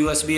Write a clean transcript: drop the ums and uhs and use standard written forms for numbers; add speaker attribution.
Speaker 1: USB